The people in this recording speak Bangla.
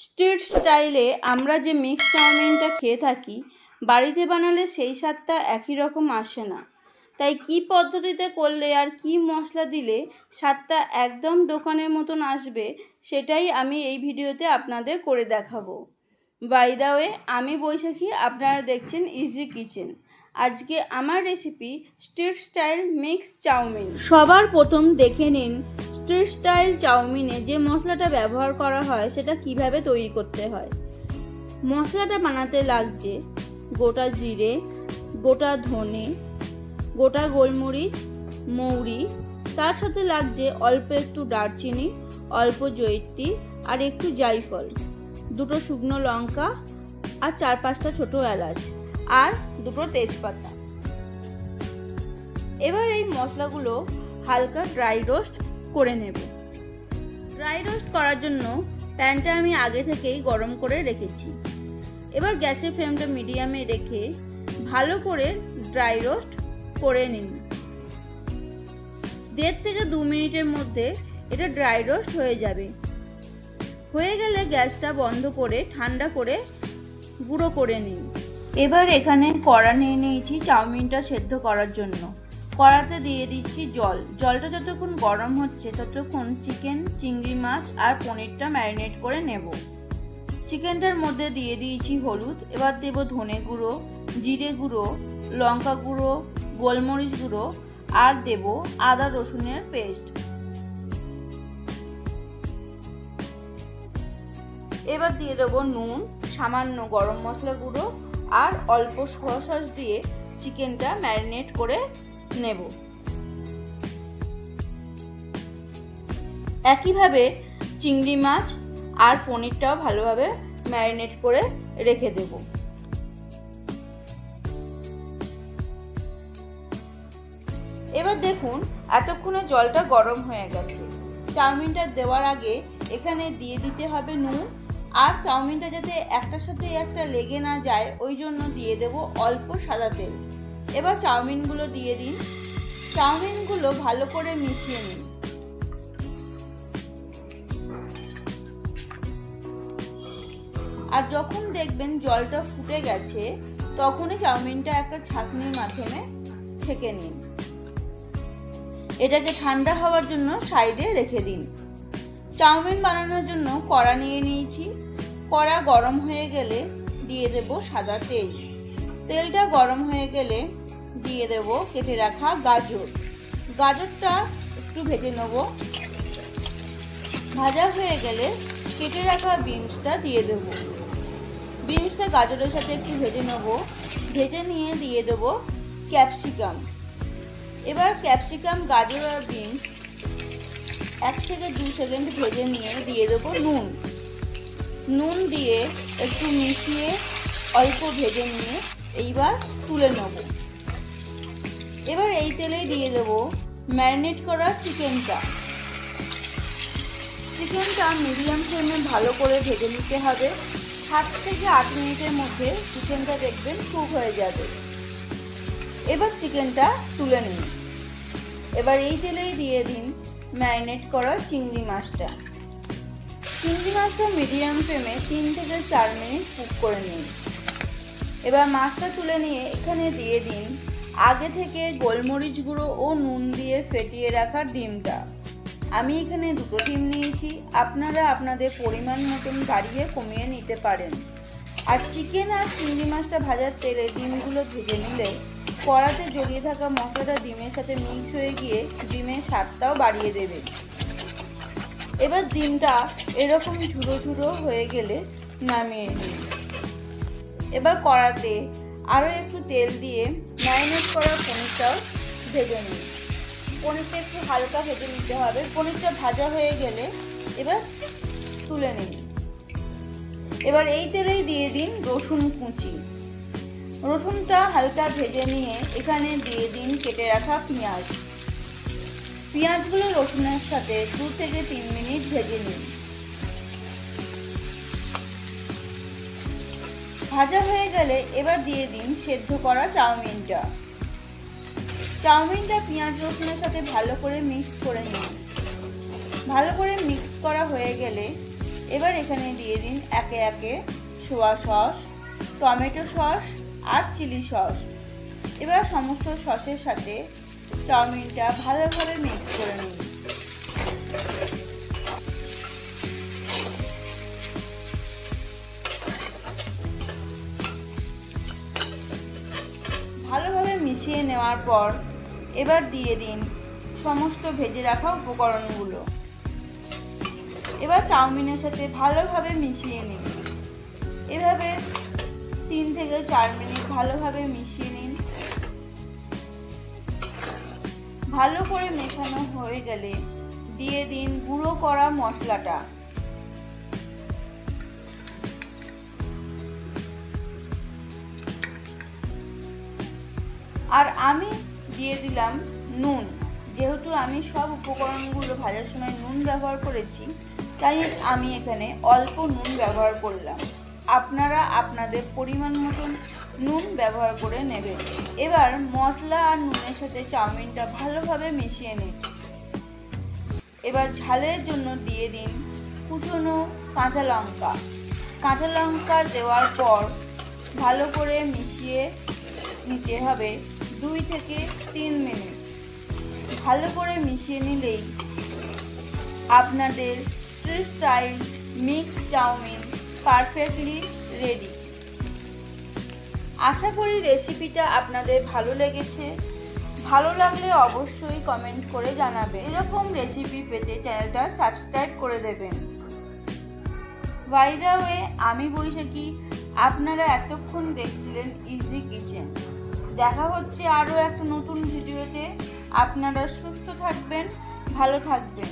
স্ট্রিট স্টাইলে আমরা যে মিক্স চাউমিনটা খেয়ে থাকি, বাড়িতে বানালে সেই স্বাদটা একই রকম আসে না। তাই কী পদ্ধতিতে করলে আর কী মশলা দিলে স্বাদটা একদম দোকানের মতন আসবে, সেটাই আমি এই ভিডিওতে আপনাদের করে দেখাবো। বাই দ্য ওয়ে, আমি বৈশাখী, আপনারা দেখছেন ইজি কিচেন। আজকে আমার recipe street style mix chowmein. সবার প্রথম দেখে নিন স্ট্রিট স্টাইল চাউমিনে যে মশলাটা ব্যবহার করা হয় সেটা কিভাবে তৈরি করতে হয়। মশলাটা বানাতে লাগছে গোটা জিরে, গোটা ধনে, গোটা গোলমরিচ, মৌরি, তার সাথে লাগছে অল্প একটু দারচিনি, অল্প জয়িত্রী আর একটু জায়ফল, দুটো শুকনো লঙ্কা আর 4-5টা ছোটো এলাচ আর দুটো তেজপাতা। এবার এই মশলাগুলো হালকা ড্রাই রোস্ট করে নেব। ড্রাই রোস্ট করার জন্য প্যানটা আমি আগে থেকেই গরম করে রেখেছি। এবার গ্যাসের ফ্লেমটা মিডিয়ামে রেখে ভালো করে ড্রাই রোস্ট করে নিন। 1.5 থেকে 2 মিনিটের মধ্যে এটা ড্রাই রোস্ট হয়ে যাবে। হয়ে গেলে গ্যাসটা বন্ধ করে ঠান্ডা করে গুঁড়ো করে নিন। এবার এখানে কড়া নিয়ে নিয়েছি চাউমিনটা সেদ্ধ করার জন্য। কড়াতে দিয়ে দিচ্ছি জল। জলটা যতক্ষণ গরম হচ্ছে ততক্ষণ চিকেন, চিংড়ি মাছ আর পনিরটা ম্যারিনেট করে নেব। চিকেনটার মধ্যে দিয়ে দিয়েছি হলুদ। এবার দেব ধনে গুঁড়ো, জিরে গুঁড়ো, লঙ্কা গুঁড়ো, গোলমরিচ গুঁড়ো আর দেব আদা রসুনের পেস্ট। এবার দিয়ে দেবো নুন, সামান্য গরম মশলা গুঁড়ো আর অল্প সয়া সস দিয়ে চিকেনটা ম্যারিনেট করে নেব। একইভাবে চিংড়ি মাছ আর পনিরটাও ভালোভাবে ম্যারিনেট করে রেখে দেব। এবার দেখুন এতক্ষণে জলটা গরম হয়ে গেছে। চাউমিনটা দেওয়ার আগে এখানে দিয়ে দিতে হবে নুন, আর চাউমিনটা যাতে একটার সাথে একটা লেগে না যায় ওই জন্য দিয়ে দেব অল্প সাদা তেল। এবার চাউমিনগুলো দিয়ে দিন। চাউমিনগুলো ভালো করে মিশিয়ে নিন। আর যখন দেখবেন জলটা ফুটে গেছে তখনই চাউমিনটা একটা ছাঁকনির মাধ্যমে ছেঁকে নিন। এটাকে ঠান্ডা হওয়ার জন্য সাইডে রেখে দিন। চাউমিন বানানোর জন্য কড়া নিয়ে নিয়েছি। কড়া গরম হয়ে গেলে দিয়ে দেব সাদা তেল। তেলটা গরম হয়ে গেলে দিয়ে দেব কেটে রাখা গাজর। গাজরটা একটু ভেজে নেব। ভাজা হয়ে গেলে কেটে রাখা বিনসটা দিয়ে দেব। বিনসটা গাজরের সাথে একটু ভেজে নেব। ভেজে নিয়ে দিয়ে দেব ক্যাপসিকাম। এবার ক্যাপসিকাম, গাজর আর বিনস 1 থেকে 2 সেকেন্ড ভেজে নিয়ে দিয়ে দেব নুন। নুন দিয়ে একটু মিশিয়ে অল্প ভেজে নিয়ে এইবার তুলে নেব। এবার এই তেলেই দিয়ে দেব ম্যারিনেট করা চিকেনটা। চিকেনটা মিডিয়াম ফ্লেমে ভালো করে ভেজে নিতে হবে। 7 থেকে 8 মিনিটের মধ্যে চিকেনটা দেখবেন কুক হয়ে যাবে। এবার চিকেনটা তুলে নিন। এবার এই তেলেই দিয়ে দিন ম্যারিনেট করা চিংড়ি মাছটা। চিংড়ি মাছটা মিডিয়াম ফ্লেমে 3 থেকে 4 মিনিট কুক করে নিন। এবার মাছটা তুলে নিয়ে এখানে দিয়ে দিন আগে থেকে গোলমরিচ গুঁড়ো ও নুন দিয়ে ফেটিয়ে রাখা ডিমটা। আমি এখানে 2টো ডিম নিয়েছি। আপনারা আপনাদের পরিমাণ মতন বাড়িয়ে কমিয়ে নিতে পারেন। আর চিকেন আর চিংড়ি মাছটা ভাজার তেলে ডিমগুলো ভেজে নিলে কড়াতে জড়িয়ে থাকা মশলাটা ডিমের সাথে মিক্স হয়ে গিয়ে ডিমের স্বাদটাও বাড়িয়ে দেবে। এবার ডিমটা এরকম ঝুড়ো ঝুড়ো হয়ে গেলে নামিয়ে নিন। এবার কড়াতে আরও একটু তেল দিয়ে ম্যারিনেট করা পনিরটাও ভেজে নিন। পনিরটা একটু হালকা ভেজে নিতে হবে। পনিরটা ভাজা হয়ে গেলে এবার তুলে নিন। এবার এই তেলেই দিয়ে দিন রসুন কুচি। রসুনটা হালকা ভেজে নিয়ে এখানে দিয়ে দিন কেটে রাখা পেঁয়াজ। পেঁয়াজগুলো রসুনের সাথে 2 থেকে 3 মিনিট ভেজে নিন। ভাজা হয়ে গেলে এবার দিয়ে দিন সেদ্ধ করা চাউমিনটা। চাউমিনটা পেঁয়াজ রসুনের সাথে ভালো করে মিক্স করে নিন। ভালো করে মিক্স করা হয়ে গেলে এবার এখানে দিয়ে দিন একে একে সোয়া সস, টমেটো সস আর চিলি সস। এবার সমস্ত সসের সাথে চাউমিনটা ভালোভাবে মিক্স করে নিন। ভালোভাবে মিশিয়ে নেওয়ার পর এবার দিয়ে দিন সমস্ত ভেজে রাখা উপকরণগুলো। এবার চাউমিনের সাথে ভালোভাবে মিশিয়ে নিন। এভাবে 3 থেকে 4 মিনিট ভালোভাবে মিশিয়ে নিন। ভালো করে মেশানো হয়ে গেলে দিয়ে দিন গুঁড়ো করা মশলাটা। আর আমি দিয়ে দিলাম নুন। যেহেতু আমি সব উপকরণগুলো ভাজার সময় নুন ব্যবহার করেছি, তাই আমি এখানে অল্প নুন ব্যবহার করলাম। আপনারা আপনাদের পরিমাণ মতন নুন ব্যবহার করে নেবেন। এবার মশলা আর নুনের সাথে চাউমিনটা ভালোভাবে মিশিয়ে নিন। এবার ঝালের জন্য দিয়ে দিন কুচনো কাঁচা লঙ্কা। কাঁচা লঙ্কা দেওয়ার পর ভালো করে মিশিয়ে নিতে হবে 2 থেকে 3 মিনিট। ভালো করে মিশিয়ে নিলেই আপনাদের street style mix chowmein perfectly ready. আশা করি রেসিপিটা আপনাদের ভালো লেগেছে। ভালো লাগলে অবশ্যই কমেন্ট করে জানাবেন। এরকম রেসিপি পেতে চ্যানেলটা সাবস্ক্রাইব করে দেবেন। বাই দ্য ওয়ে, আমি বৈশাখী, আপনারা এতক্ষণ দেখছিলেন ইজি কিচেন। দেখা হচ্ছে আরও একটা নতুন ভিডিওতে। আপনারা সুস্থ থাকবেন, ভালো থাকবেন।